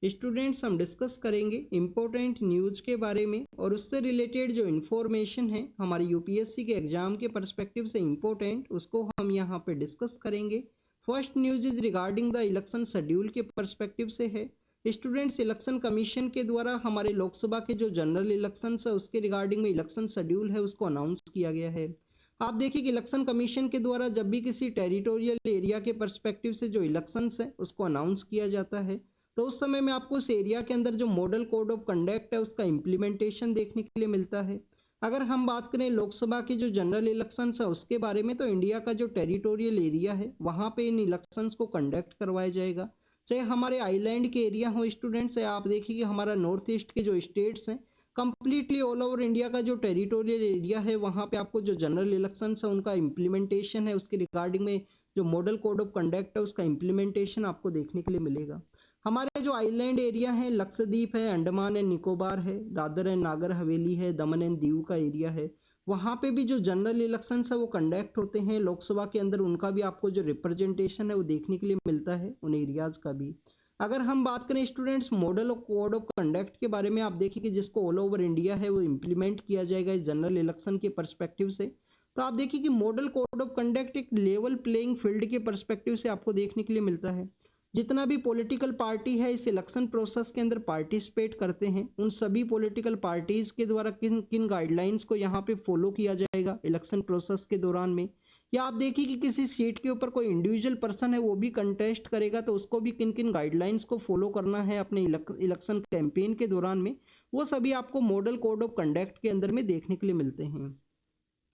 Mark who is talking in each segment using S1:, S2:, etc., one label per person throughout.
S1: Students हम discuss करेंगे important news के बारे में और उससे रिलेटेड जो इन्फॉर्मेशन है हमारे यूपीएससी के एग्जाम के पर्सपेक्टिव से इम्पोर्टेंट, उसको हम यहाँ पे डिस्कस करेंगे। First news is regarding the election schedule के पर्सपेक्टिव से है। स्टूडेंट्स, इलेक्शन कमीशन के द्वारा हमारे लोकसभा के जो जनरल इलेक्शन है उसके रिगार्डिंग में इलेक्शन शेड्यूल है उसको अनाउंस किया गया है। आप देखिए कि इलेक्शन कमीशन के द्वारा जब भी किसी टेरिटोरियल एरिया के पर्सपेक्टिव से जो इलेक्शंस है उसको अनाउंस किया जाता है तो उस समय में आपको उस एरिया के अंदर जो मॉडल कोड ऑफ कंडक्ट है उसका इम्प्लीमेंटेशन देखने के लिए मिलता है। अगर हम बात करें लोकसभा की जो जनरल इलेक्शंस है उसके बारे में, तो इंडिया का जो टेरिटोरियल एरिया है वहाँ पे इन इलेक्शंस को कंडक्ट करवाया जाएगा, चाहे हमारे आइलैंड के एरिया हो स्टूडेंट्स। आप देखिए कि हमारा नॉर्थ ईस्ट के जो स्टेट्स हैं, कंप्लीटली ऑल ओवर इंडिया का जो टेरिटोरियल एरिया है वहाँ पे आपको जो जनरल इलेक्शंस है उनका इम्प्लीमेंटेशन है उसके रिगार्डिंग में जो मॉडल कोड ऑफ कंडक्ट है उसका इम्प्लीमेंटेशन आपको देखने के लिए मिलेगा। हमारे जो आइलैंड एरिया है, लक्षद्वीप है, अंडमान एंड निकोबार है, दादर एंड नागर हवेली है, दमन एंड दीव का एरिया है, वहाँ पे भी जो जनरल इलेक्शंस है वो कंडक्ट होते हैं लोकसभा के अंदर, उनका भी आपको जो रिप्रेजेंटेशन है वो देखने के लिए मिलता है उन एरियाज का भी। अगर हम बात करें students model of code of conduct के बारे में, आप देखिए कि जिसको ऑल ओवर इंडिया है वो इम्प्लीमेंट किया जाएगा इस जनरल इलेक्शन के परस्पेक्टिव से। तो आप देखिए कि मॉडल कोड ऑफ कंडक्ट एक लेवल प्लेइंग फील्ड के परस्पेक्टिव से आपको देखने के लिए मिलता है। जितना भी पॉलिटिकल पार्टी है इस इलेक्शन प्रोसेस के अंदर पार्टिसिपेट करते हैं, उन सभी पॉलिटिकल पार्टीज के द्वारा किन किन गाइडलाइंस को यहाँ पे फॉलो किया जाएगा इलेक्शन प्रोसेस के दौरान में, या आप देखिए कि किसी सीट के ऊपर कोई इंडिविजुअल पर्सन है वो भी कंटेस्ट करेगा तो उसको भी किन किन गाइडलाइंस को फॉलो करना है अपने इलेक्शन कैंपेन के दौरान में, वो सभी आपको मॉडल कोड ऑफ कंडक्ट के अंदर में देखने के लिए मिलते हैं।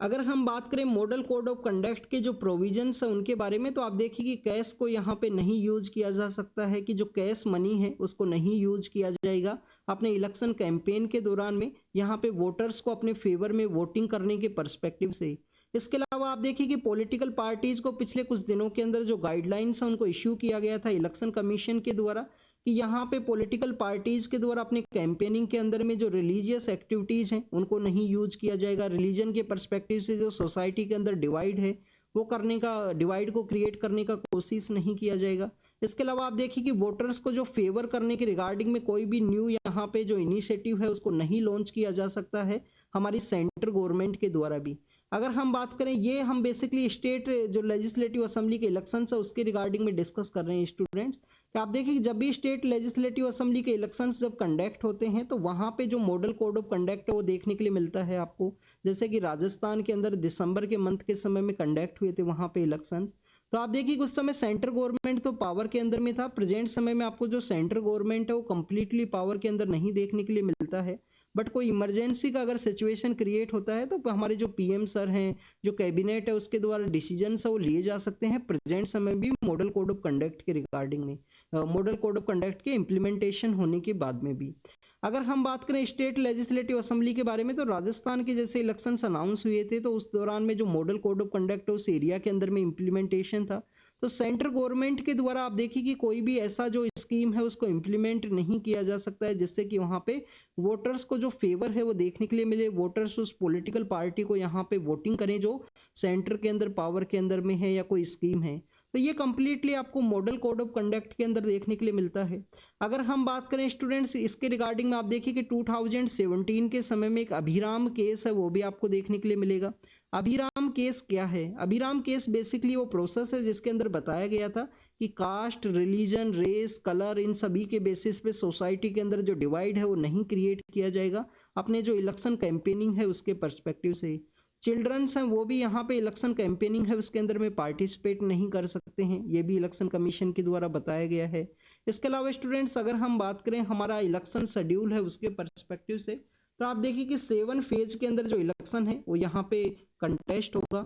S1: अगर हम बात करें मॉडल कोड ऑफ कंडक्ट के जो प्रोविजंस है उनके बारे में, तो आप देखिए कि कैश को यहाँ पे नहीं यूज किया जा सकता है, कि जो कैश मनी है उसको नहीं यूज किया जाएगा अपने इलेक्शन कैंपेन के दौरान में, यहाँ पे वोटर्स को अपने फेवर में वोटिंग करने के पर्सपेक्टिव से। इसके अलावा आप देखिए कि पॉलिटिकल पार्टीज को पिछले कुछ दिनों के अंदर जो गाइडलाइंस है उनको इश्यू किया गया था इलेक्शन कमीशन के द्वारा, कि यहाँ पे पॉलिटिकल पार्टीज के द्वारा अपने कैंपेनिंग के अंदर में जो रिलीजियस एक्टिविटीज हैं उनको नहीं यूज किया जाएगा। रिलीजन के पर्सपेक्टिव से जो सोसाइटी के अंदर डिवाइड है वो करने का, डिवाइड को क्रिएट करने का कोशिश नहीं किया जाएगा। इसके अलावा आप देखिए कि वोटर्स को जो फेवर करने के रिगार्डिंग में कोई भी न्यू यहाँ पे जो इनिशिएटिव है उसको नहीं लॉन्च किया जा सकता है हमारी सेंट्रल गवर्नमेंट के द्वारा भी। अगर हम बात करें, ये हम बेसिकली स्टेट जो लेजिस्लेटिव असेंबली के इलेक्शन है उसके रिगार्डिंग में डिस्कस कर रहे हैं स्टूडेंट्स। कि आप देखिए जब भी स्टेट लेजिस्लेटिव असेंबली के इलेक्शंस जब कंडक्ट होते हैं तो वहाँ पे जो मॉडल कोड ऑफ कंडक्ट है वो देखने के लिए मिलता है आपको। जैसे कि राजस्थान के अंदर दिसंबर के मंथ के समय में कंडक्ट हुए थे वहाँ पे इलेक्शंस, तो आप देखिए उस समय सेंट्रल गवर्नमेंट तो पावर के अंदर में था। प्रेजेंट समय में आपको जो सेंट्रल गवर्नमेंट है वो कंप्लीटली पावर के अंदर नहीं देखने के लिए मिलता है, बट कोई इमरजेंसी का अगर सिचुएशन क्रिएट होता है तो हमारे जो पीएम सर हैं, जो कैबिनेट है उसके द्वारा डिसीजन है वो लिए जा सकते हैं प्रेजेंट समय भी मॉडल कोड ऑफ कंडक्ट के रिगार्डिंग में, मॉडल कोड ऑफ कंडक्ट के इम्प्लीमेंटेशन होने के बाद में भी। अगर हम बात करें स्टेट लेजिस्लेटिव असेंबली के बारे में, तो राजस्थान के जैसे इलेक्शंस अनाउंस हुए थे तो उस दौरान में जो मॉडल कोड ऑफ कंडक्ट है उस एरिया के अंदर में इम्प्लीमेंटेशन था। तो सेंट्रल गवर्नमेंट के द्वारा आप देखिए कि कोई भी ऐसा जो स्कीम है उसको इम्प्लीमेंट नहीं किया जा सकता है जिससे कि वहाँ पे वोटर्स को जो फेवर है वो देखने के लिए मिले, वोटर्स उस पॉलिटिकल पार्टी को यहाँ पे वोटिंग करें जो सेंटर के अंदर पावर के अंदर में है या कोई स्कीम है। तो ये कंप्लीटली आपको मॉडल कोड ऑफ कंडक्ट के अंदर देखने के लिए मिलता है। अगर हम बात करें स्टूडेंट्स इसके रिगार्डिंग में, आप देखिए कि 2017 के समय में एक अभिराम केस है वो भी आपको देखने के लिए मिलेगा। अभिराम केस क्या है? अभिराम केस बेसिकली वो प्रोसेस है जिसके अंदर बताया गया था कि कास्ट, रिलीजन, रेस, कलर, इन सभी के बेसिस पे सोसाइटी के अंदर जो डिवाइड है वो नहीं क्रिएट किया जाएगा अपने जो इलेक्शन कैंपेनिंग है उसके पर्सपेक्टिव से। चिल्ड्रंस हैं वो भी यहाँ पे इलेक्शन कैंपेनिंग है उसके अंदर में पार्टिसिपेट नहीं कर सकते हैं, ये भी इलेक्शन कमीशन के द्वारा बताया गया है। इसके अलावा स्टूडेंट्स अगर हम बात करें हमारा इलेक्शन शेड्यूल है उसके पर्सपेक्टिव से, तो आप देखिए कि 7 फेज के अंदर जो इलेक्शन है वो यहाँ पे कंटेस्ट होगा।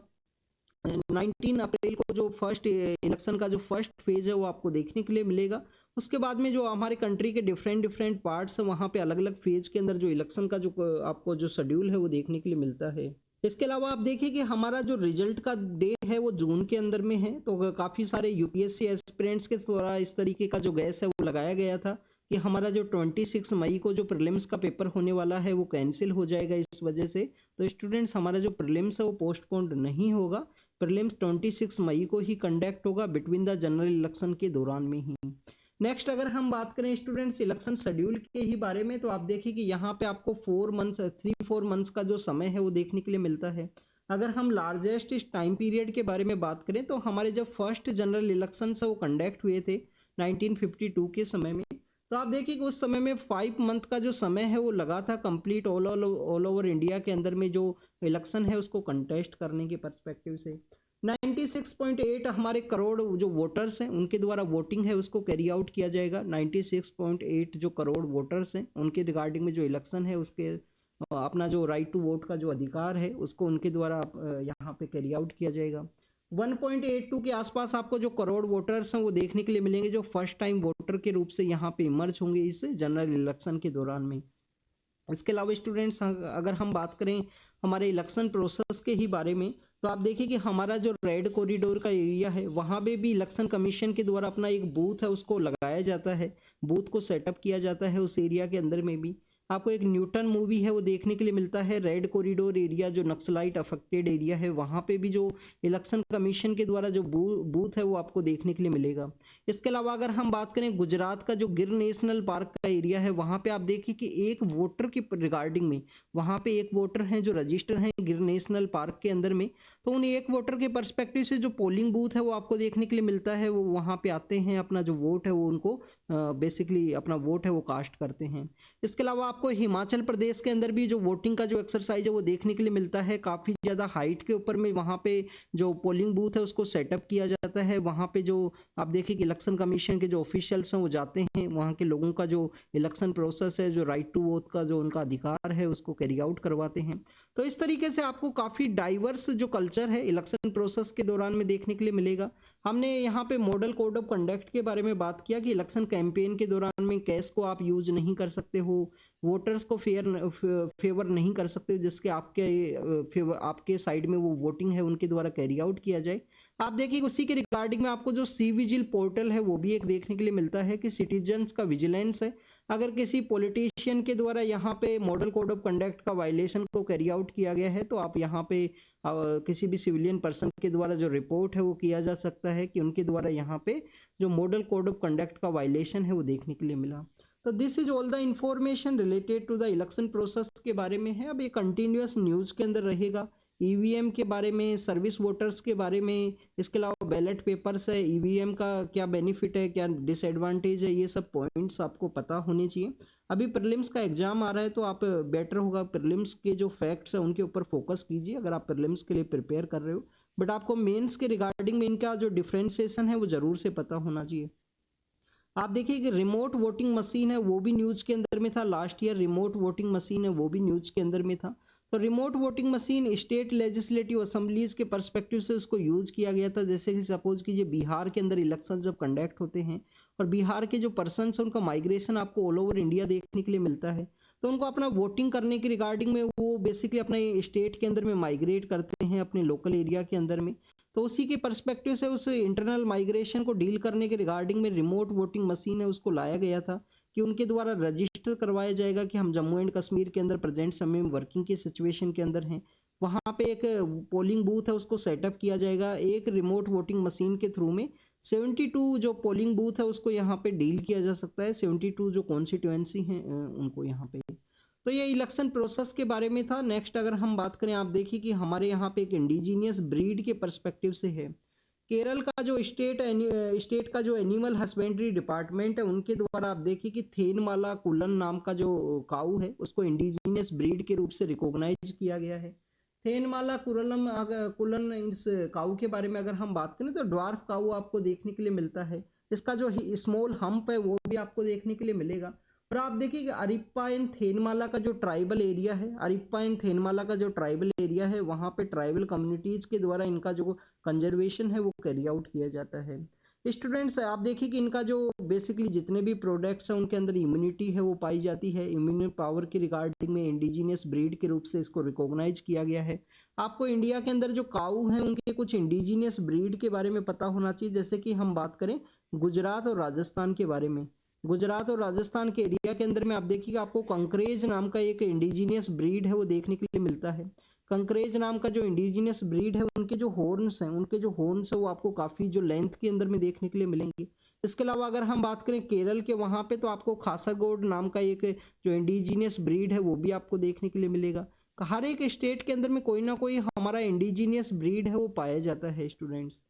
S1: 19 अप्रैल को जो फर्स्ट इलेक्शन का जो फर्स्ट फेज है वो आपको देखने के लिए मिलेगा। उसके बाद में जो हमारे कंट्री के डिफरेंट पार्ट्स है वहाँ पे अलग अलग फेज के अंदर जो इलेक्शन का जो आपको जो शेड्यूल है वो देखने के लिए मिलता है। इसके अलावा आप देखिए कि हमारा जो रिजल्ट का डे है वो जून के अंदर में है, तो काफ़ी सारे यूपीएससी एस्पिरेंट्स के द्वारा इस तरीके का जो गैस है वो लगाया गया था कि हमारा जो 26 मई को जो प्रीलिम्स का पेपर होने वाला है वो कैंसिल हो जाएगा इस वजह से। तो स्टूडेंट्स हमारा जो प्रीलिम्स है वो पोस्टपोन्ड नहीं होगा, प्रीलिम्स 26 मई को ही कंडक्ट होगा बिटवीन द जनरल इलेक्शन के दौरान में ही। नेक्स्ट अगर हम बात करें स्टूडेंट्स इलेक्शन शेड्यूल के ही बारे में, तो आप देखिए कि यहाँ पे आपको 3-4 मंथ्स का जो समय है वो देखने के लिए मिलता है। अगर हम लार्जेस्ट इस टाइम पीरियड के बारे में बात करें तो हमारे जब फर्स्ट जनरल इलेक्शन है वो कंडक्ट हुए थे 1952 के समय में, तो आप देखिए कि उस समय में 5 मंथ का जो समय है वो लगा था कंप्लीट ऑल ओवर इंडिया के अंदर में जो इलेक्शन है उसको कंटेस्ट करने के परस्पेक्टिव से। 96.8 हमारे करोड़ जो वोटर्स हैं उनके द्वारा वोटिंग है उसको कैरी आउट किया जाएगा। 96.8 जो करोड़ वोटर्स हैं उनके रिगार्डिंग में जो इलेक्शन है उसके अपना जो राइट टू वोट का जो अधिकार है उसको उनके द्वारा यहाँ पे कैरी आउट किया जाएगा। 1.82 के आसपास आपको जो करोड़ वोटर्स हैं वो देखने के लिए मिलेंगे जो फर्स्ट टाइम वोटर के रूप से यहाँ पे इमर्ज होंगे इस जनरल इलेक्शन के दौरान में। इसके अलावा स्टूडेंट्स अगर हम बात करें हमारे इलेक्शन प्रोसेस के ही बारे में, तो आप देखिए कि हमारा जो रेड कॉरिडोर का एरिया है वहाँ पे भी इलेक्शन कमीशन के द्वारा अपना एक बूथ है उसको लगाया जाता है, बूथ को सेटअप किया जाता है उस एरिया के अंदर में भी। आपको एक न्यूटन मूवी है वो देखने के लिए मिलता है। रेड कॉरिडोर एरिया जो नक्सलाइट अफेक्टेड एरिया है वहाँ पे भी जो इलेक्शन कमीशन के द्वारा जो बूथ है वो आपको देखने के लिए मिलेगा। इसके अलावा अगर हम बात करें गुजरात का जो गिर नेशनल पार्क का एरिया है वहाँ पे आप देखिए कि एक वोटर के रिगार्डिंग में वहाँ पे एक वोटर हैं जो रजिस्टर हैं गिर नेशनल पार्क के अंदर में, तो उन एक वोटर के परस्पेक्टिव से जो पोलिंग बूथ है वो आपको देखने के लिए मिलता है। वो वहाँ पे आते हैं, अपना जो वोट है वो उनको बेसिकली अपना वोट है वो कास्ट करते हैं। इसके अलावा आपको हिमाचल प्रदेश के अंदर भी जो वोटिंग का जो एक्सरसाइज है वो देखने के लिए मिलता है। काफ़ी ज़्यादा हाइट के ऊपर में वहाँ पे जो पोलिंग बूथ है उसको सेटअप किया जाता है। वहाँ पे जो आप देखिए कि इलेक्शन कमीशन के जो ऑफिशियल्स हैं वो जाते हैं, वहाँ के लोगों का जो इलेक्शन प्रोसेस है, जो राइट टू वोट का जो उनका अधिकार है उसको कैरी आउट करवाते हैं। तो इस तरीके से आपको काफ़ी डाइवर्स जो कल्चर है इलेक्शन प्रोसेस के दौरान में देखने के लिए मिलेगा। हमने यहाँ पे मॉडल कोड ऑफ कंडक्ट के बारे में बात किया कि इलेक्शन कैंपेन के दौरान में कैश को आप यूज नहीं कर सकते हो, वोटर्स को फेवर नहीं कर सकते हो जिसके आपके साइड में वो वोटिंग है उनके द्वारा कैरी आउट किया जाए। आप देखिए उसी के रिगार्डिंग में आपको जो सी विजिल पोर्टल है वो भी एक देखने के लिए मिलता है कि सिटीजन्स का विजिलेंस है। अगर किसी पॉलिटिशियन के द्वारा यहाँ पे मॉडल कोड ऑफ कंडक्ट का वायलेशन को कैरी आउट किया गया है तो आप यहाँ पे किसी भी सिविलियन पर्सन के द्वारा जो रिपोर्ट है वो किया जा सकता है कि उनके द्वारा यहाँ पे जो मॉडल कोड ऑफ कंडक्ट का वायलेशन है वो देखने के लिए मिला। तो this is all the information related to the election process के बारे में है। अब ये कंटिन्यूअस न्यूज के अंदर रहेगा, ईवीएम के बारे में, सर्विस वोटर्स के बारे में, इसके अलावा बैलेट पेपर्स है, ईवीएम का क्या बेनिफिट है, क्या डिसएडवांटेज है, ये सब पॉइंट्स आपको पता होने चाहिए। अभी प्रीलिम्स का एग्जाम आ रहा है तो आप बेटर होगा प्रीलिम्स के जो फैक्ट्स है उनके ऊपर फोकस कीजिए अगर आप प्रीलिम्स के लिए प्रिपेयर कर रहे हो, बट आपको मेंस के रिगार्डिंग में इनका जो डिफ्रेंसिएशन है वो जरूर से पता होना चाहिए। आप देखिए कि रिमोट वोटिंग मशीन है वो भी न्यूज के अंदर में था, last year remote voting machine है वो भी न्यूज के अंदर में था। तो remote voting machine state legislative assemblies के पर्सपेक्टिव से उसको यूज किया गया था। जैसे कि सपोज कीजिए बिहार के अंदर इलेक्शन जब कंडक्ट होते हैं और बिहार के जो पर्सन है उनका माइग्रेशन आपको ऑल ओवर इंडिया देखने के लिए मिलता है, तो उनको अपना वोटिंग करने के रिगार्डिंग में वो बेसिकली अपने स्टेट के अंदर में माइग्रेट करते हैं अपने लोकल एरिया के अंदर में। तो उसी के पर्सपेक्टिव से उस इंटरनल माइग्रेशन को डील करने के रिगार्डिंग में रिमोट वोटिंग मशीन है उसको लाया गया था कि उनके द्वारा रजिस्टर करवाया जाएगा कि हम जम्मू एंड कश्मीर के अंदर प्रेजेंट समय में वर्किंग की सिचुएशन के अंदर हैं, वहाँ पे एक पोलिंग बूथ है उसको सेटअप किया जाएगा एक रिमोट वोटिंग मशीन के थ्रू में। 72 जो पोलिंग बूथ है उसको यहाँ पे डील किया जा सकता है, 72 जो कॉन्स्टिट्यूएंसी हैं उनको यहाँ पे। तो ये इलेक्शन प्रोसेस के बारे में था। नेक्स्ट अगर हम बात करें, आप देखिए कि हमारे यहाँ पे एक इंडिजीनियस ब्रीड के पर्सपेक्टिव से है। केरल का जो स्टेट का जो एनिमल हस्बेंड्री डिपार्टमेंट है उनके द्वारा आप देखिए कि थेनमाला कुलन नाम का जो काऊ है उसको इंडिजीनियस ब्रीड के रूप से रिकॉग्नाइज किया गया है। थेनमाला कुरलम कुलन इस काऊ के बारे में अगर हम बात करें तो ड्वार्फ काऊ आपको देखने के लिए मिलता है। इसका जो स्मॉल हम्प है वो भी आपको देखने के लिए मिलेगा। और आप देखिए कि अरिप्पा एंड थेनमाला का जो ट्राइबल एरिया है, अरिप्पा एंड थेनमाला का जो ट्राइबल एरिया है वहाँ पे ट्राइबल कम्युनिटीज के द्वारा इनका जो कंजर्वेशन है वो कैरी आउट किया जाता है। स्टूडेंट्स आप देखिए कि इनका जो बेसिकली जितने भी प्रोडक्ट्स हैं उनके अंदर इम्यूनिटी है वो पाई जाती है। इम्यून पावर के रिगार्डिंग में इंडिजीनियस ब्रीड के रूप से इसको रिकॉग्नाइज किया गया है। आपको इंडिया के अंदर जो काऊ हैं उनके कुछ इंडिजीनियस ब्रीड के बारे में पता होना चाहिए। जैसे कि हम बात करें गुजरात और राजस्थान के बारे में, गुजरात और राजस्थान के एरिया के अंदर में आप देखिएगा आपको कंकरेज नाम का एक इंडिजीनियस ब्रीड है वो देखने के लिए मिलता है। कंकरेज नाम का जो इंडिजीनियस ब्रीड है उनके जो हॉर्न्स हैं वो आपको काफ़ी जो लेंथ के अंदर में देखने के लिए मिलेंगे। इसके अलावा अगर हम बात करें केरल के, वहाँ पे तो आपको खासरगोड नाम का एक जो इंडिजीनियस ब्रीड है वो भी आपको देखने के लिए मिलेगा। हर एक स्टेट के अंदर में कोई ना कोई हमारा इंडिजीनियस ब्रीड है वो पाया जाता है स्टूडेंट्स।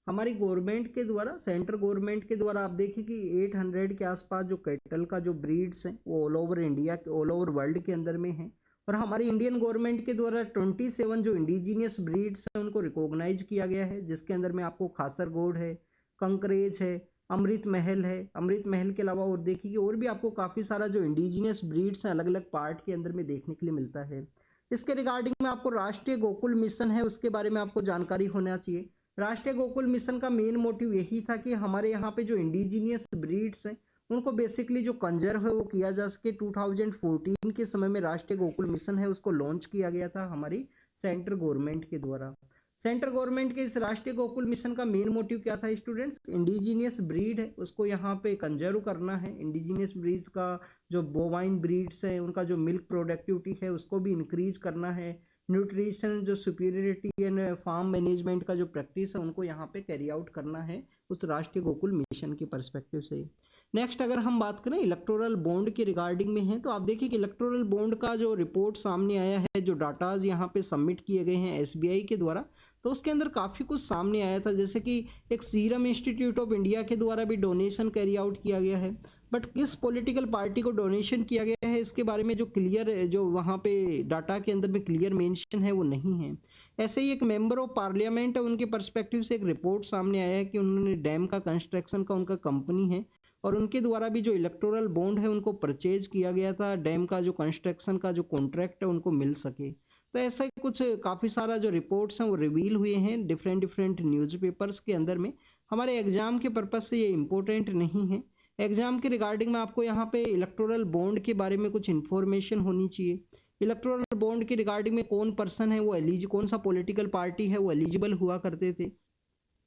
S1: हमारी गवर्नमेंट के द्वारा, सेंट्रल गवर्नमेंट के द्वारा आप देखिए कि 800 के आसपास जो कैटल का जो ब्रीड्स हैं वो all over India, all over world के अंदर में है। और हमारी इंडियन गवर्नमेंट के द्वारा 27 जो इंडिजीनियस ब्रीड्स हैं उनको रिकॉग्नाइज किया गया है, जिसके अंदर में आपको खासरगोड है, कंकरेज है, अमृत महल है। अमृत महल के अलावा और देखिए कि और भी आपको काफ़ी सारा जो इंडिजीनियस ब्रीड्स हैं अलग अलग पार्ट के अंदर में देखने के लिए मिलता है। इसके रिगार्डिंग में आपको राष्ट्रीय गोकुल मिशन है उसके बारे में आपको जानकारी होना चाहिए। राष्ट्रीय गोकुल मिशन का मेन मोटिव यही था कि हमारे यहाँ पे जो इंडिजीनियस ब्रीड्स हैं उनको बेसिकली जो कंजर्व है वो किया जा सके। 2014 के समय में राष्ट्रीय गोकुल मिशन है उसको लॉन्च किया गया था हमारी सेंट्रल गवर्नमेंट के द्वारा। सेंट्रल गवर्नमेंट के इस राष्ट्रीय गोकुल मिशन का मेन मोटिव क्या था स्टूडेंट्स? इंडिजीनियस ब्रीड है उसको यहाँ पे कंजर्व करना है। इंडिजीनियस ब्रीड का जो बोवाइन ब्रीड्स है उनका जो मिल्क प्रोडक्टिविटी है उसको भी इंक्रीज करना है। न्यूट्रिशन जो सुपीरियरिटी एंड फार्म मैनेजमेंट का जो प्रैक्टिस है उनको यहाँ पे कैरी आउट करना है उस राष्ट्रीय गोकुल मिशन के परस्पेक्टिव से। नेक्स्ट अगर हम बात करें इलेक्टोरल बॉन्ड के रिगार्डिंग में है, तो आप देखिए कि इलेक्टोरल बॉन्ड का जो रिपोर्ट सामने आया है, जो डाटाज यहाँ पे सबमिट किए गए हैं एसबीआई के द्वारा, तो उसके अंदर काफ़ी कुछ सामने आया था। जैसे कि एक सीरम इंस्टीट्यूट ऑफ इंडिया के द्वारा भी डोनेशन कैरी आउट किया गया है, बट किस पॉलिटिकल पार्टी को डोनेशन किया गया है इसके बारे में जो क्लियर, जो वहाँ पे डाटा के अंदर में क्लियर मेंशन है वो नहीं है। ऐसे ही एक मेंबर ऑफ पार्लियामेंट है, उनके पर्सपेक्टिव से एक रिपोर्ट सामने आया है कि उन्होंने डैम का कंस्ट्रक्शन का उनका कंपनी है और उनके द्वारा भी जो इलेक्टोरल बॉन्ड है उनको परचेज किया गया था, डैम का जो कंस्ट्रक्शन का जो कॉन्ट्रैक्ट है उनको मिल सके। तो ऐसा कुछ काफ़ी सारा जो रिपोर्ट्स हैं वो रिवील हुए हैं डिफरेंट न्यूज़पेपर्स के अंदर में। हमारे एग्जाम के पर्पज़ से ये इम्पोर्टेंट नहीं है। एग्जाम के रिगार्डिंग में आपको यहाँ पे इलेक्टोरल बॉन्ड के बारे में कुछ इन्फॉर्मेशन होनी चाहिए। इलेक्टोरल बॉन्ड के रिगार्डिंग में कौन पर्सन है वो कौन सा पॉलिटिकल पार्टी है वो एलिजिबल हुआ करते थे,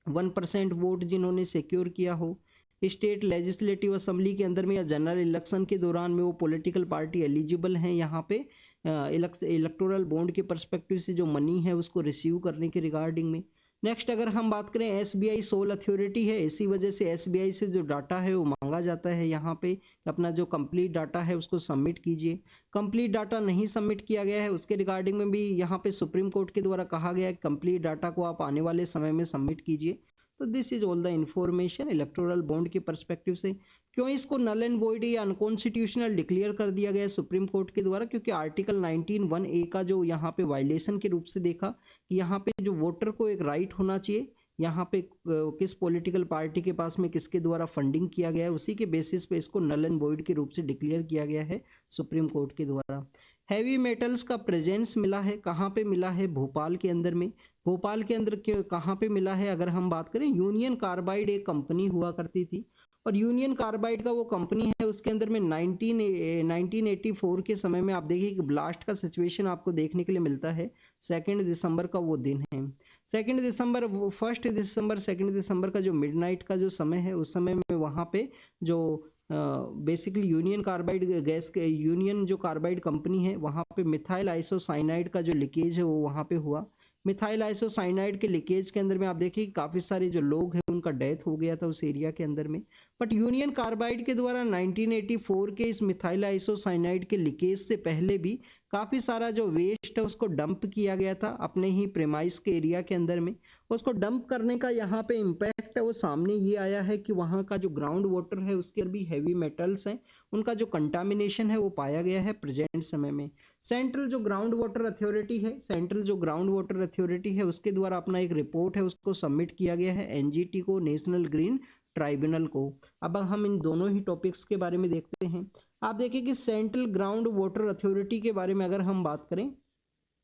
S1: 1% वोट जिन्होंने सिक्योर किया हो, स्टेट लेजिस्लेटिव असेंबली के अंदर में या जनरल इलेक्शन के दौरान में वो पॉलिटिकल पार्टी एलिजिबल हैं यहाँ पे इलेक्टोरल बॉन्ड के पर्सपेक्टिव से जो मनी है उसको रिसीव करने के रिगार्डिंग में। नेक्स्ट अगर हम बात करें एसबीआई सोल अथॉरिटी है, इसी वजह से एसबीआई से जो डाटा है वो मांगा जाता है यहाँ पे, अपना जो कंप्लीट डाटा है उसको सबमिट कीजिए। कंप्लीट डाटा नहीं सबमिट किया गया है उसके रिगार्डिंग में भी यहाँ पे सुप्रीम कोर्ट के द्वारा कहा गया है कंप्लीट डाटा को आप आने वाले समय में सबमिट कीजिए। तो this is all the information electoral bond के पर्सपेक्टिव से। क्यों इसको नल एंड वॉइड या अनकॉन्स्टिट्यूशनल डिक्लेयर कर दिया गया है सुप्रीम कोर्ट के द्वारा? क्योंकि आर्टिकल 19(1)(a) का जो यहाँ पे वायलेशन के रूप से देखा कि यहाँ पे जो वोटर को एक राइट होना चाहिए, यहाँ पे किस पॉलिटिकल पार्टी के पास में किसके द्वारा फंडिंग किया गया है, उसी के बेसिस पे इसको नल एंड वॉइड के रूप से डिक्लेयर किया गया है सुप्रीम कोर्ट के द्वारा। हैवी मेटल्स का प्रेजेंस मिला है, कहाँ पे मिला है? भोपाल के अंदर में। भोपाल के अंदर कहाँ पे मिला है? अगर हम बात करें यूनियन कार्बाइड एक कंपनी हुआ करती थी और यूनियन कार्बाइड का वो कंपनी है उसके अंदर में 1984 के समय में आप देखिए कि ब्लास्ट का सिचुएशन आपको देखने के लिए मिलता है। 2 दिसंबर का वो दिन है, 2 दिसंबर, 1 दिसंबर 2 दिसंबर का जो मिडनाइट का जो समय है उस समय में वहाँ पे जो बेसिकली यूनियन कार्बाइड गैस के यूनियन जो कार्बाइड कंपनी है वहाँ पे मिथाइल आइसोसाइनाइड का जो लीकेज है वो वहाँ पे हुआ। मिथाइल आइसोसाइनाइड के लीकेज के अंदर में आप देखिए काफ़ी सारे जो लोग हैं उनका डेथ हो गया था उस एरिया के अंदर में। बट यूनियन कार्बाइड के द्वारा 1984 के इस मिथाइल आइसोसाइनाइड के लीकेज से पहले भी काफ़ी सारा जो वेस्ट है उसको डंप किया गया था अपने ही प्रेमाइस के एरिया के अंदर में। उसको डंप करने का यहाँ पे इम्पैक्ट है वो सामने ये आया है कि वहाँ का जो ग्राउंड वाटर है उसके अंदर भी हैवी मेटल्स हैं, उनका जो कंटामिनेशन है वो पाया गया है प्रेजेंट समय में। सेंट्रल जो ग्राउंड वाटर अथॉरिटी है, सेंट्रल जो ग्राउंड वाटर अथॉरिटी है उसके द्वारा अपना एक रिपोर्ट है उसको सबमिट किया गया है एनजीटी को, नेशनल ग्रीन ट्राइब्यूनल को। अब हम इन दोनों ही टॉपिक्स के बारे में देखते हैं। आप देखिए कि सेंट्रल ग्राउंड वाटर अथॉरिटी के बारे में अगर हम बात करें,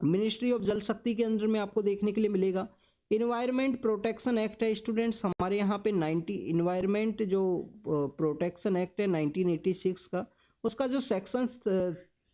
S1: मिनिस्ट्री ऑफ जल शक्ति के अंदर में आपको देखने के लिए मिलेगा इन्वायरमेंट प्रोटेक्शन एक्ट है स्टूडेंट्स हमारे यहाँ पे 90 इन्वायरमेंट जो प्रोटेक्शन एक्ट है 1986 का, उसका जो सेक्शन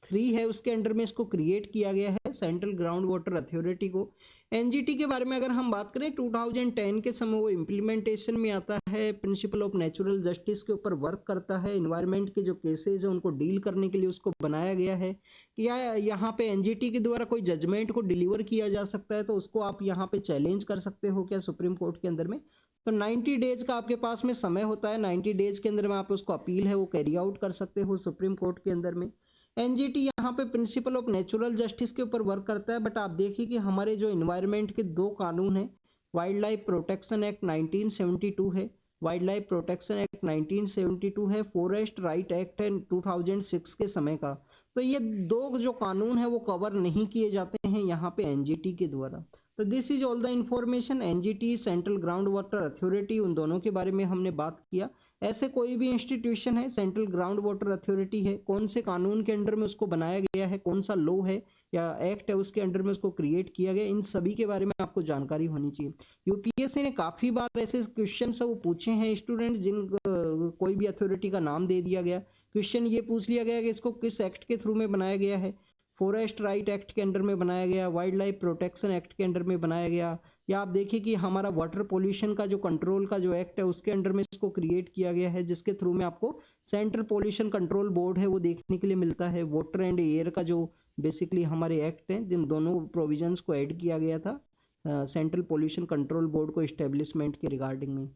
S1: 3 है उसके अंडर में इसको क्रिएट किया गया है सेंट्रल ग्राउंड वाटर अथॉरिटी को। एनजीटी के बारे में अगर हम बात करें 2010 के समय वो इम्प्लीमेंटेशन में आता है, प्रिंसिपल ऑफ नेचुरल जस्टिस के ऊपर वर्क करता है, इन्वायरमेंट के जो केसेज हैं उनको डील करने के लिए उसको बनाया गया है। या यहाँ पे एनजीटी के द्वारा कोई जजमेंट को डिलीवर किया जा सकता है तो उसको आप यहाँ पे चैलेंज कर सकते हो क्या सुप्रीम कोर्ट के अंदर में? तो 90 डेज का आपके पास में समय होता है। 90 डेज के अंदर में आप उसको अपील है वो कैरी आउट कर सकते हो सुप्रीम कोर्ट के अंदर में। एनजीटी यहाँ पे प्रिंसिपल ऑफ नेचुरल जस्टिस के ऊपर वर्क करता है। बट आप देखिए कि हमारे जो इन्वायरमेंट के दो कानून हैं, वाइल्ड लाइफ प्रोटेक्शन एक्ट 1972 है, वाइल्ड लाइफ प्रोटेक्शन एक्ट 1972 है, फॉरेस्ट राइट एक्ट है 2006 के समय का। तो ये दो जो कानून है वो कवर नहीं किए जाते हैं यहाँ पे एनजीटी के द्वारा। तो this is all the information. NGT, central ground water authority, उन दोनों के बारे में हमने बात किया। ऐसे कोई भी इंस्टीट्यूशन है, सेंट्रल ग्राउंड वाटर अथॉरिटी है, कौन से कानून के अंडर में उसको बनाया गया है, कौन सा लॉ है या एक्ट है उसके अंडर में उसको क्रिएट किया गया, इन सभी के बारे में आपको जानकारी होनी चाहिए। यूपीएससी ने काफी बार ऐसे क्वेश्चन वो पूछे हैं स्टूडेंट, जिन कोई भी अथॉरिटी का नाम दे दिया गया, क्वेश्चन ये पूछ लिया गया कि इसको किस एक्ट के थ्रू में बनाया गया है, फॉरेस्ट राइट एक्ट के अंडर में बनाया गया, वाइल्ड लाइफ प्रोटेक्शन एक्ट के अंडर में बनाया गया, या आप देखिए कि हमारा वाटर पोल्यूशन का जो कंट्रोल का जो एक्ट है उसके अंडर में इसको क्रिएट किया गया है, जिसके थ्रू में आपको सेंट्रल पोल्यूशन कंट्रोल बोर्ड है वो देखने के लिए मिलता है। वाटर एंड एयर का जो बेसिकली हमारे एक्ट हैं, जिन दोनों प्रोविजंस को ऐड किया गया था सेंट्रल पोल्यूशन कंट्रोल बोर्ड को इस्टेब्लिशमेंट के रिगार्डिंग में।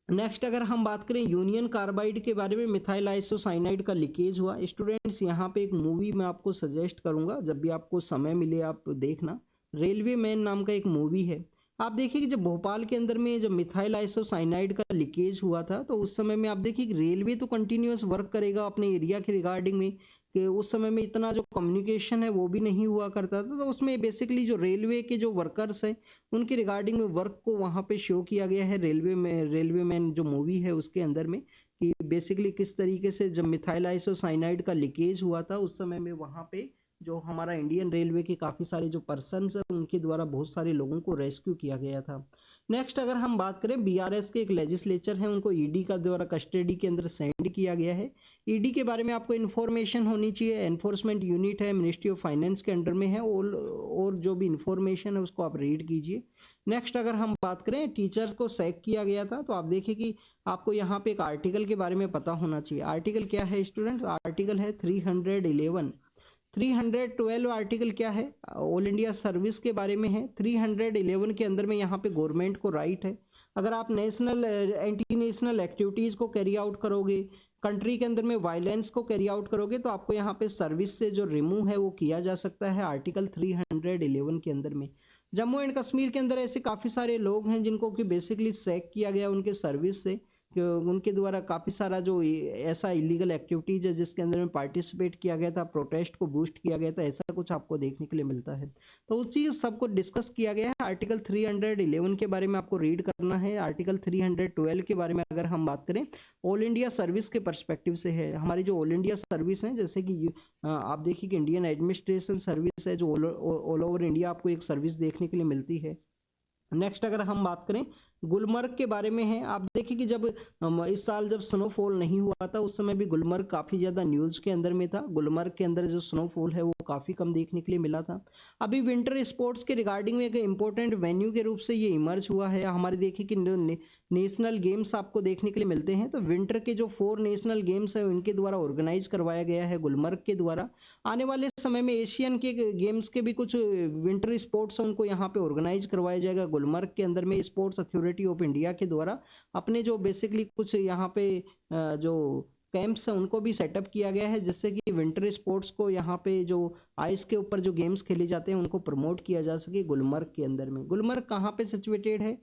S1: नेक्स्ट अगर हम बात करें यूनियन कार्बाइड के बारे में, मिथाइल आइसोसाइनाइड का लीकेज हुआ। स्टूडेंट्स यहाँ पे एक मूवी मैं आपको सजेस्ट करूंगा, जब भी आपको समय मिले आप देखना, रेलवे मैन नाम का एक मूवी है। आप देखिए कि जब भोपाल के अंदर में जब मिथाइल आइसोसाइनाइड का लीकेज हुआ था, तो उस समय में आप देखिए कि रेलवे तो कंटिन्यूअस वर्क करेगा अपने एरिया के रिगार्डिंग में, कि उस समय में इतना जो कम्युनिकेशन है वो भी नहीं हुआ करता था। तो उसमें बेसिकली जो रेलवे के जो वर्कर्स हैं उनके रिगार्डिंग में वर्क को वहाँ पे शो किया गया है रेलवे मैन जो मूवी है उसके अंदर में, कि बेसिकली किस तरीके से जब मिथाइल आइसोसाइनाइड का लीकेज हुआ था उस समय में वहाँ पे जो हमारा इंडियन रेलवे के काफ़ी सारे जो पर्सन्स हैं उनके द्वारा बहुत सारे लोगों को रेस्क्यू किया गया था। नेक्स्ट अगर हम बात करें, बीआरएस के एक लेजिस्लेचर हैं, उनको ईडी का द्वारा कस्टडी के अंदर सेंड किया गया है। ईडी के बारे में आपको इन्फॉर्मेशन होनी चाहिए, एनफोर्समेंट यूनिट है, मिनिस्ट्री ऑफ फाइनेंस के अंडर में है, और जो भी इंफॉर्मेशन है उसको आप रीड कीजिए। नेक्स्ट अगर हम बात करें, टीचर्स को सैक किया गया था, तो आप देखिए कि आपको यहाँ पे एक आर्टिकल के बारे में पता होना चाहिए। आर्टिकल क्या है स्टूडेंट्स? आर्टिकल है 311। 312 आर्टिकल क्या है? ऑल इंडिया सर्विस के बारे में है। 311 के अंदर में यहाँ पे गवर्नमेंट को राइट है, अगर आप नेशनल एंटी नेशनल एक्टिविटीज़ को कैरी आउट करोगे, कंट्री के अंदर में वायलेंस को कैरी आउट करोगे, तो आपको यहाँ पे सर्विस से जो रिमूव है वो किया जा सकता है आर्टिकल 311 के अंदर में। जम्मू एंड कश्मीर के अंदर ऐसे काफ़ी सारे लोग हैं जिनको कि बेसिकली सैक किया गया उनके सर्विस से, उनके द्वारा काफ़ी सारा जो ऐसा इलीगल एक्टिविटीज है जिसके अंदर में पार्टिसिपेट किया गया था, प्रोटेस्ट को बूस्ट किया गया था, ऐसा कुछ आपको देखने के लिए मिलता है। तो उस चीज़ सबको डिस्कस किया गया है। आर्टिकल 311 के बारे में आपको रीड करना है। आर्टिकल 312 के बारे में अगर हम बात करें, ऑल इंडिया सर्विस के परस्पेक्टिव से है। हमारी जो ऑल इंडिया सर्विस है, जैसे कि आप देखिए कि इंडियन एडमिनिस्ट्रेशन सर्विस है, जो ऑल ओवर इंडिया आपको एक सर्विस देखने के लिए मिलती है। नेक्स्ट अगर हम बात करें, गुलमर्ग के बारे में है। आप देखिए कि जब इस साल जब स्नोफॉल नहीं हुआ था उस समय भी गुलमर्ग काफ़ी ज़्यादा न्यूज़ के अंदर में था। गुलमर्ग के अंदर जो स्नोफॉल है वो काफ़ी कम देखने के लिए मिला था। अभी विंटर स्पोर्ट्स के रिगार्डिंग में एक इंपॉर्टेंट वेन्यू के रूप से ये इमर्ज हुआ है। हमारे देखिए कि नेशनल गेम्स आपको देखने के लिए मिलते हैं, तो विंटर के जो 4 नेशनल गेम्स हैं उनके द्वारा ऑर्गेनाइज करवाया गया है गुलमर्ग के द्वारा। आने वाले समय में एशियन के गेम्स के भी कुछ विंटर स्पोर्ट्स हैं उनको यहाँ पे ऑर्गेनाइज करवाया जाएगा गुलमर्ग के अंदर में। स्पोर्ट्स अथॉरिटी ऑफ इंडिया के द्वारा अपने जो बेसिकली कुछ यहाँ पे जो कैंप्स हैं उनको भी सेटअप किया गया है, जिससे कि विंटर स्पोर्ट्स को यहाँ पे जो आइस के ऊपर जो गेम्स खेले जाते हैं उनको प्रमोट किया जा सके गुलमर्ग के अंदर में। गुलमर्ग कहाँ पे सिचुएटेड है?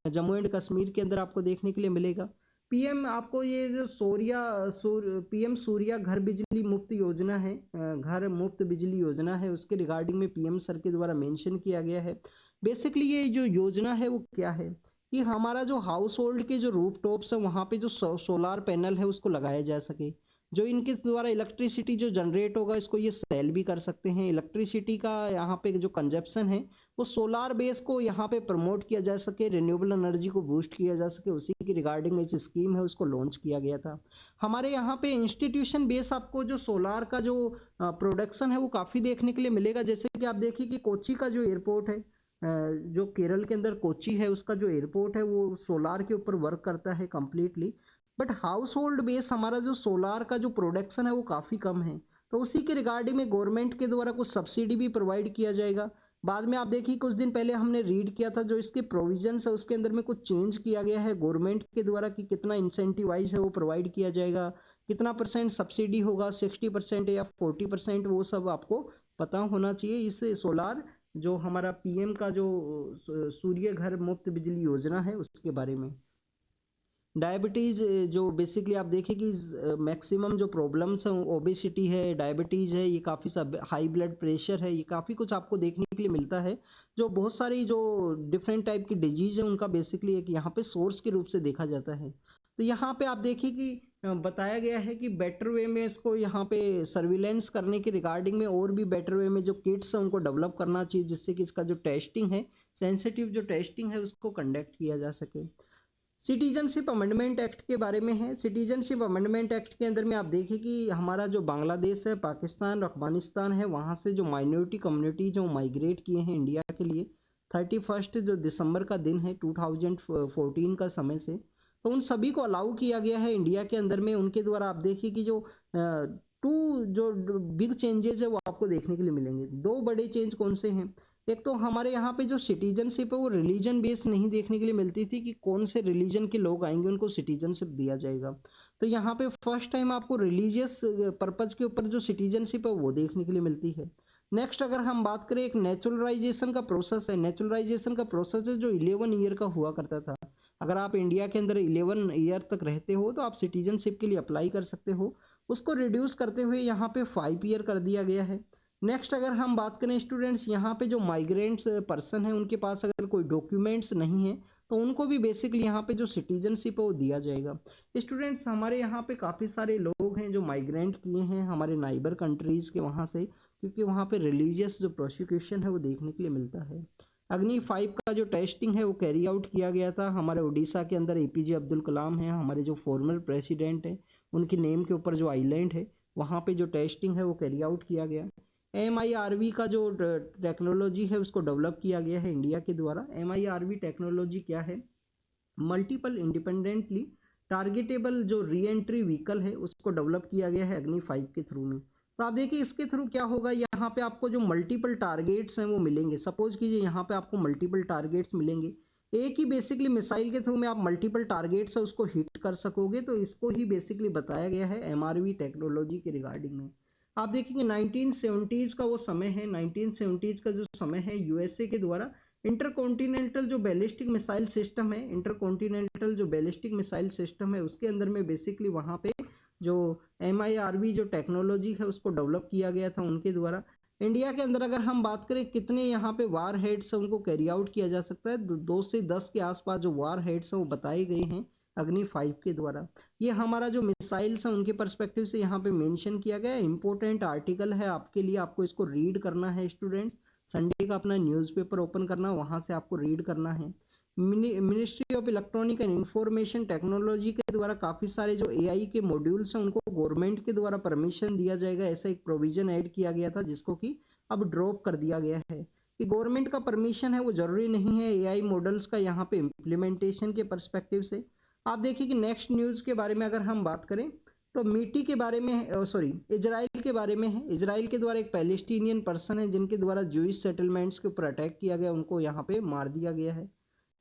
S1: जम्मू एंड कश्मीर के अंदर आपको देखने के लिए मिलेगा। पीएम आपको ये जो पीएम सूर्या घर बिजली मुफ्त योजना है, घर मुफ्त बिजली योजना है, उसके रिगार्डिंग में पीएम सर के द्वारा मेंशन किया गया है। बेसिकली ये जो योजना है वो क्या है कि हमारा जो हाउस होल्ड के जो रूफ टॉप्स है वहाँ पे जो सोलार पैनल है उसको लगाया जा सके। जो इनके द्वारा इलेक्ट्रिसिटी जो जनरेट होगा इसको ये सेल भी कर सकते हैं। इलेक्ट्रिसिटी का यहाँ पे जो कंजप्शन है वो सोलार बेस को यहाँ पे प्रमोट किया जा सके, रिन्यूएबल एनर्जी को बूस्ट किया जा सके, उसी की रिगार्डिंग में स्कीम है उसको लॉन्च किया गया था। हमारे यहाँ पे इंस्टीट्यूशन बेस आपको जो सोलार का जो प्रोडक्शन है वो काफ़ी देखने के लिए मिलेगा। जैसे कि आप देखिए कि कोची का जो एयरपोर्ट है, जो केरल के अंदर कोची है, उसका जो एयरपोर्ट है वो सोलार के ऊपर वर्क करता है completely. But house hold base हमारा जो सोलार का जो प्रोडक्शन है वो काफ़ी कम है, तो उसी के रिगार्डिंग में गवर्नमेंट के द्वारा कुछ सब्सिडी भी प्रोवाइड किया जाएगा। बाद में आप देखिए कुछ दिन पहले हमने रीड किया था जो इसके प्रोविजंस है उसके अंदर में कुछ चेंज किया गया है गवर्नमेंट के द्वारा कि कितना इंसेंटिवाइज है वो प्रोवाइड किया जाएगा, कितना परसेंट सब्सिडी होगा, 60% या 40%, वो सब आपको पता होना चाहिए। इस सोलार जो हमारा पीएम का जो सूर्य घर मुफ्त बिजली योजना है उसके बारे में। डायबिटीज़ जो बेसिकली आप देखें कि मैक्सिमम जो प्रॉब्लम्स हैं ओबेसिटी है, डायबिटीज़ है, ये काफ़ी सब हाई ब्लड प्रेशर है, ये काफ़ी कुछ आपको देखने के लिए मिलता है। जो बहुत सारी जो डिफरेंट टाइप की डिजीज़ है उनका बेसिकली एक यहाँ पे सोर्स के रूप से देखा जाता है। तो यहाँ पे आप देखिए कि बताया गया है कि बेटर वे में इसको यहाँ पे सर्विलेंस करने के रिगार्डिंग में और भी बेटर वे में जो किट्स है उनको डेवलप करना चाहिए जिससे कि इसका जो टेस्टिंग है, सेंसिटिव जो टेस्टिंग है उसको कंडक्ट किया जा सके। सिटीजनशिप अमेंडमेंट एक्ट के बारे में है। सिटीजनशिप अमेंडमेंट एक्ट के अंदर में आप देखिए कि हमारा जो बांग्लादेश है, पाकिस्तान, अफगानिस्तान है, वहाँ से जो माइनॉरिटी कम्युनिटी जो माइग्रेट किए हैं इंडिया के लिए 31 जो दिसंबर का दिन है 2014 का समय से, तो उन सभी को अलाउ किया गया है इंडिया के अंदर में। उनके द्वारा आप देखिए कि जो जो बिग चेंजेस है वो आपको देखने के लिए मिलेंगे। दो बड़े चेंज कौन से हैं? एक तो हमारे यहाँ पे जो सिटीजनशिप है वो रिलीजन बेस्ड नहीं देखने के लिए मिलती थी कि कौन से रिलीजन के लोग आएंगे उनको सिटीजनशिप दिया जाएगा। तो यहाँ पे फर्स्ट टाइम आपको रिलीजियस पर्पज के ऊपर जो सिटीजनशिप है वो देखने के लिए मिलती है। नेक्स्ट अगर हम बात करें एक नेचुरलाइजेशन का प्रोसेस है। नेचुरलाइजेशन का प्रोसेस है जो 11 ईयर का हुआ करता था। अगर आप इंडिया के अंदर 11 ईयर तक रहते हो तो आप सिटीजनशिप के लिए अप्लाई कर सकते हो। उसको रिड्यूस करते हुए यहाँ पे 5 ईयर कर दिया गया है। नेक्स्ट अगर हम बात करें स्टूडेंट्स, यहाँ पे जो माइग्रेंट्स पर्सन है उनके पास अगर कोई डॉक्यूमेंट्स नहीं है तो उनको भी बेसिकली यहाँ पे जो सिटीजनशिप है वो दिया जाएगा। स्टूडेंट्स हमारे यहाँ पे काफ़ी सारे लोग हैं जो माइग्रेंट किए हैं हमारे नाइबर कंट्रीज़ के वहाँ से, क्योंकि वहाँ पे रिलीजियस जो प्रोसिक्यूशन है वो देखने के लिए मिलता है। अग्नि 5 का जो टेस्टिंग है वो कैरी आउट किया गया था हमारे उड़ीसा के अंदर। एपीजे अब्दुल कलाम हैं हमारे जो फॉर्मर प्रेसिडेंट हैं, उनके नेम के ऊपर जो आइलैंड है वहाँ पे जो टेस्टिंग है वो कैरी आउट किया गया। MIRV का जो टेक्नोलॉजी है उसको डेवलप किया गया है इंडिया के द्वारा। MIRV टेक्नोलॉजी क्या है? मल्टीपल इंडिपेंडेंटली टारगेटेबल जो री एंट्री व्हीकल है उसको डेवलप किया गया है अग्नि 5 के थ्रू में। तो आप देखिए इसके थ्रू क्या होगा, यहाँ पे आपको जो मल्टीपल टारगेट्स हैं वो मिलेंगे। सपोज कीजिए यहाँ पे आपको मल्टीपल टारगेट्स मिलेंगे, एक ही बेसिकली मिसाइल के थ्रू में आप मल्टीपल टारगेट्स है उसको हिट कर सकोगे। तो इसको ही बेसिकली बताया गया है MRV टेक्नोलॉजी के रिगार्डिंग में। आप देखेंगे 1970s का वो समय है। 1970s का जो समय है USA के द्वारा इंटरकॉन्टिनेंटल जो बैलिस्टिक मिसाइल सिस्टम है, इंटरकॉन्टिनेंटल जो बैलिस्टिक मिसाइल सिस्टम है उसके अंदर में बेसिकली वहाँ पे जो MIRV जो टेक्नोलॉजी है उसको डेवलप किया गया था उनके द्वारा। इंडिया के अंदर अगर हम बात करें कितने यहाँ पे वार हेड्स है उनको कैरी आउट किया जा सकता है, 2 से 10 के आसपास जो वार हेड्स हैं वो बताए गए हैं अग्नि 5 के द्वारा। ये हमारा जो मिसाइल्स हैं उनके पर्सपेक्टिव से यहाँ पे मेंशन किया गया है। इंपॉर्टेंट आर्टिकल है आपके लिए, आपको इसको रीड करना है स्टूडेंट्स। संडे का अपना न्यूज़पेपर ओपन करना, वहाँ से आपको रीड करना है। Ministry of electronic and information technology के द्वारा काफ़ी सारे जो AI के मॉड्यूल्स हैं उनको गवर्नमेंट के द्वारा परमिशन दिया जाएगा, ऐसा एक प्रोविजन ऐड किया गया था जिसको कि अब ड्रॉप कर दिया गया है कि गवर्नमेंट का परमिशन है वो जरूरी नहीं है AI मॉडल्स का यहाँ पे इम्प्लीमेंटेशन के परस्पेक्टिव से। आप देखिए कि नेक्स्ट न्यूज़ के बारे में अगर हम बात करें तो मीटी के बारे में, इजराइल के बारे में है। इजराइल के द्वारा एक पैलेस्टीनियन पर्सन है जिनके द्वारा जूइश सेटलमेंट्स के ऊपर अटैक किया गया, उनको यहाँ पे मार दिया गया है।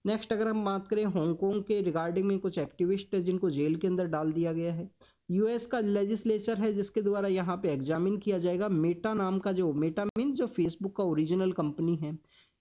S1: नेक्स्ट अगर हम बात करें हांगकांग के रिगार्डिंग में कुछ एक्टिविस्ट है जिनको जेल के अंदर डाल दिया गया है। US का लेजिस्लेचर है जिसके द्वारा यहाँ पे एग्जामिन किया जाएगा मेटा नाम का, जो मेटा मीन्स जो फेसबुक का ओरिजिनल कंपनी है।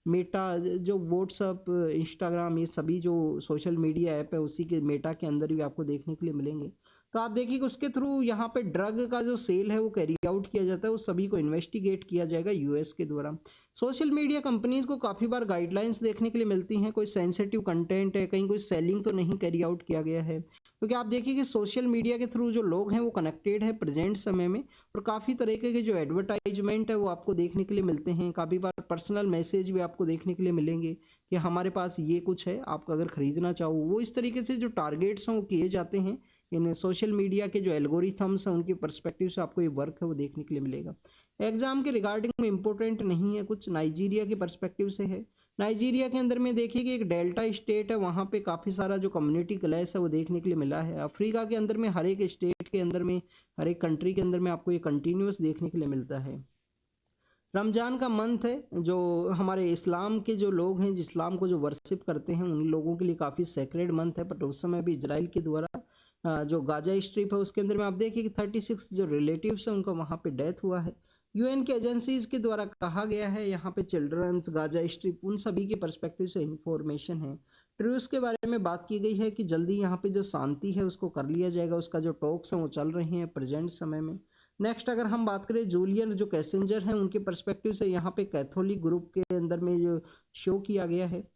S1: मेटा जो व्हाट्सअप, इंस्टाग्राम, ये सभी जो सोशल मीडिया ऐप है उसी के मेटा के अंदर भी आपको देखने के लिए मिलेंगे। तो आप देखिए कि उसके थ्रू यहाँ पे ड्रग का जो सेल है वो कैरी आउट किया जाता है, उस सभी को इन्वेस्टिगेट किया जाएगा US के द्वारा। सोशल मीडिया कंपनीज को काफ़ी बार गाइडलाइंस देखने के लिए मिलती हैं, कोई सेंसिटिव कंटेंट है, कहीं कोई सेलिंग तो नहीं कैरी आउट किया गया है, क्योंकि आप देखिए कि सोशल मीडिया के थ्रू जो लोग हैं वो कनेक्टेड है प्रेजेंट समय में, और काफ़ी तरीके के जो एडवर्टाइजमेंट है वो आपको देखने के लिए मिलते हैं। काफ़ी बार पर्सनल मैसेज भी आपको देखने के लिए मिलेंगे कि हमारे पास ये कुछ है, आप अगर ख़रीदना चाहो। वो इस तरीके से जो टारगेट्स हैं वो किए जाते हैं इन सोशल मीडिया के जो एल्गोरिथम्स हैं उनके पर्सपेक्टिव से आपको ये वर्क है वो देखने के लिए मिलेगा। एग्जाम के रिगार्डिंग में इंपॉर्टेंट नहीं है, कुछ नाइजीरिया के पर्सपेक्टिव से है। नाइजीरिया के अंदर में देखिए कि एक डेल्टा स्टेट है, वहाँ पे काफ़ी सारा जो कम्युनिटी क्लैश है वो देखने के लिए मिला है। अफ्रीका के अंदर में हर एक स्टेट के अंदर में, हर एक कंट्री के अंदर में आपको ये कंटिन्यूस देखने के लिए मिलता है। रमज़ान का मंथ है, जो हमारे इस्लाम के जो लोग हैं, इस्लाम को जो वर्शिप करते हैं, उन लोगों के लिए काफ़ी सेक्रेड मंथ है। बट उस समय भी इजराइल के द्वारा जो गाजा स्ट्रिप है उसके अंदर में आप देखिए कि 36 जो रिलेटिव्स हैं उनका वहाँ पे डेथ हुआ है। यूएन के एजेंसीज के द्वारा कहा गया है यहाँ पे चिल्ड्रंस गाजा स्ट्रिप उन सभी के पर्सपेक्टिव से इंफॉर्मेशन है। ट्रूस के बारे में बात की गई है कि जल्दी यहाँ पे जो शांति है उसको कर लिया जाएगा, उसका जो टॉक्स हैं वो चल रही हैं प्रेजेंट समय में। नेक्स्ट अगर हम बात करें जूलियन जो कैसेंजर हैं उनके पर्सपेक्टिव से, यहाँ पे कैथोलिक ग्रुप के अंदर में जो शो किया गया है।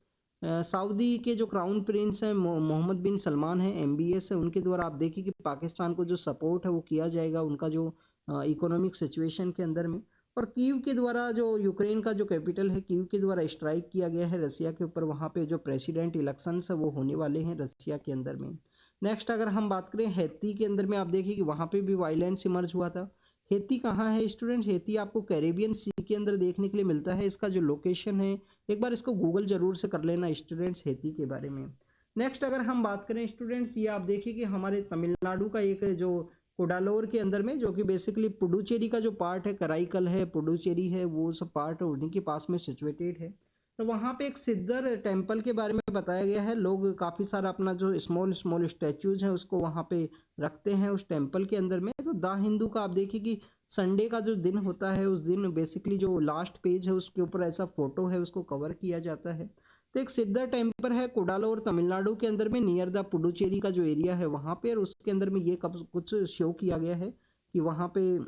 S1: सऊदी के जो क्राउन प्रिंस हैं मोहम्मद बिन सलमान हैं, एमबीएस है, उनके द्वारा आप देखिए कि पाकिस्तान को जो सपोर्ट है वो किया जाएगा उनका जो इकोनॉमिक सिचुएशन के अंदर में। और कीव के द्वारा जो यूक्रेन का जो कैपिटल है कीव के द्वारा स्ट्राइक किया गया है रसिया के ऊपर, वहाँ पे जो प्रेसिडेंट इलेक्शंस है वो होने वाले हैं रसिया के अंदर में। नेक्स्ट अगर हम बात करें हैती के अंदर में, आप देखिए कि वहाँ पे भी वायलेंस इमर्ज हुआ था। हैती कहाँ है स्टूडेंट? हैती आपको कैरेबियन सी के अंदर देखने के लिए मिलता है। इसका जो लोकेशन है एक बार इसको गूगल जरूर से कर लेना स्टूडेंट्स हैती के बारे में। नेक्स्ट अगर हम बात करें स्टूडेंट्स, ये आप देखिए कि हमारे तमिलनाडु का एक जो कुडालोर के अंदर में, जो कि बेसिकली पुडुचेरी का जो पार्ट है, कराईकल है, पुडुचेरी है, वो सब पार्ट उन्हीं के पास में सिचुएटेड है। तो वहाँ पे एक सिद्धर टेम्पल के बारे में बताया गया है। लोग काफ़ी सारा अपना जो स्मॉल स्मॉल स्टैचूज हैं उसको वहाँ पे रखते हैं उस टेम्पल के अंदर में। तो द हिंदू का आप देखिए कि संडे का जो दिन होता है उस दिन बेसिकली जो लास्ट पेज है उसके ऊपर ऐसा फोटो है उसको कवर किया जाता है। तो एक सिद्धर टेम्पल है कुडालोर तमिलनाडु के अंदर में नियर द पुडुचेरी का जो एरिया है वहाँ पे, और उसके अंदर में ये कुछ शो किया गया है कि वहाँ पे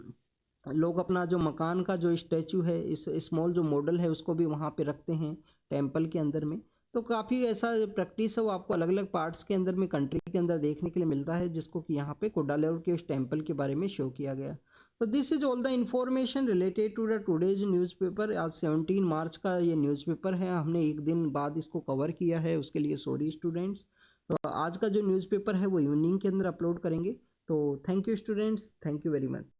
S1: लोग अपना जो मकान का जो स्टैचू है, इस स्मॉल जो मॉडल है उसको भी वहाँ पे रखते हैं टेम्पल के अंदर में। तो काफ़ी ऐसा प्रैक्टिस है वो आपको अलग अलग पार्ट्स के अंदर में कंट्री के अंदर देखने के लिए मिलता है, जिसको कि यहाँ पे कुडालोर के उस टेम्पल के बारे में शो किया गया। तो this is all the information related to the today's newspaper. आज 17 मार्च का ये न्यूज़पेपर है, हमने एक दिन बाद इसको कवर किया है, उसके लिए सॉरी स्टूडेंट्स। तो आज का जो न्यूज़पेपर है वो इवनिंग के अंदर अपलोड करेंगे। तो thank you students, thank you very much.